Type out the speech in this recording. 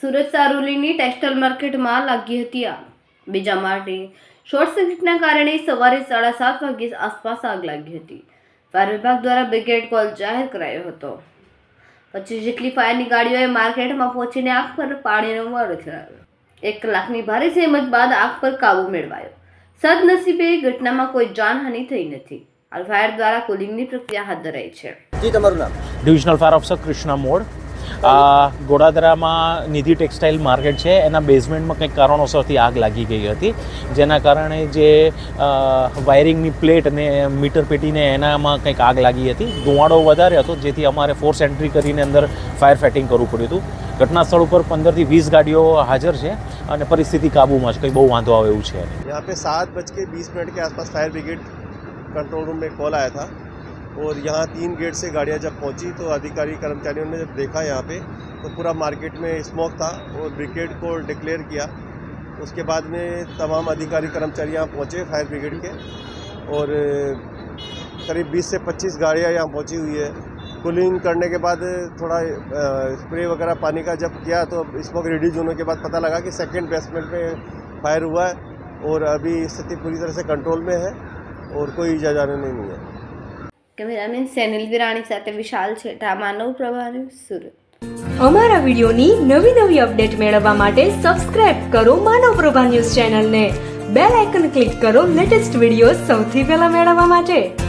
Surat સારોલીની textile માર્કેટમાં લાગી હતી આગ. બીજા માટે શોર્ટ સર્કિટના કારણે સવારે 7:30 વાગ્યા આસપાસ આગ લાગી હતી. ફાયર વિભાગ દ્વારા બ્રિગેડ કોલ જાહેર કરાયો હતો. 25 જેટલી ફાયરની ગાડીઓએ માર્કેટમાં પહોંચીને આગ પર પાણીનો મારો ચલાવ્યો. 1 કલાકની ભારે જહેમત બાદ આગ પર કાબુ મેળવાયો. સદનસીબે ઘટનામાં કોઈ જાનહાનિ થઈ નથી. હાલ ફાયર દ્વારા કુલિંગની પ્રક્રિયા હાથ ધરાઈ છે. જી, તમારું નામ? Divisional fire officer Krishna Mod. ગોડાદરામાં નિધિ ટેક્સટાઇલ માર્કેટ છે, એના બેઝમેન્ટમાં કંઈક કારણોસરથી આગ લાગી ગઈ હતી, જેના કારણે જે વાયરિંગની પ્લેટ અને મીટર પેટીને એનામાં કંઈક આગ લાગી હતી. ધુમાડો વધારે હતો, જેથી અમારે ફોર્સ એન્ટ્રી કરીને અંદર ફાયર ફાઇટિંગ કરવું પડ્યું હતું. ઘટના સ્થળ ઉપર 15 થી 20 ગાડીઓ હાજર છે અને પરિસ્થિતિ કાબૂમાં છે, કંઈ બહુ વાંધો આવે એવું છે. यहाँ पे 7:20 के आसपास फायर ब्रिगेड कंट्रोल रूम में कॉल आया था और यहाँ 3 गेट से गाड़ियाँ जब पहुँची तो अधिकारी कर्मचारियों ने जब देखा यहाँ पे तो पूरा मार्केट में स्मोक था और ब्रिगेड को डिक्लेयर किया. उसके बाद में तमाम अधिकारी कर्मचारी यहाँ पहुँचे फायर ब्रिगेड के और करीब 20 से 25 गाड़ियाँ यहाँ पहुँची हुई है. कूलिंग करने के बाद थोड़ा स्प्रे वगैरह पानी का जब किया तो स्मोक रिड्यूस होने के बाद पता लगा कि सेकंड बेसमेंट में फायर हुआ है और अभी स्थिति पूरी तरह से कंट्रोल में है और कोई इजाज़त नहीं है. કેમેરામેન સેનિલ વિરાણી સાથે વિશાલ છેઠા, માનવ પ્રભા ન્યૂઝ, સુરત. અમારા વિડીયોની નવી અપડેટ મેળવવા માટે સબસ્ક્રાઇબ કરો માનવ પ્રભા ન્યૂઝ ચેનલને. બેલ આઇકન ક્લિક કરો લેટેસ્ટ વિડીયો સૌથી પહેલા મેળવવા માટે.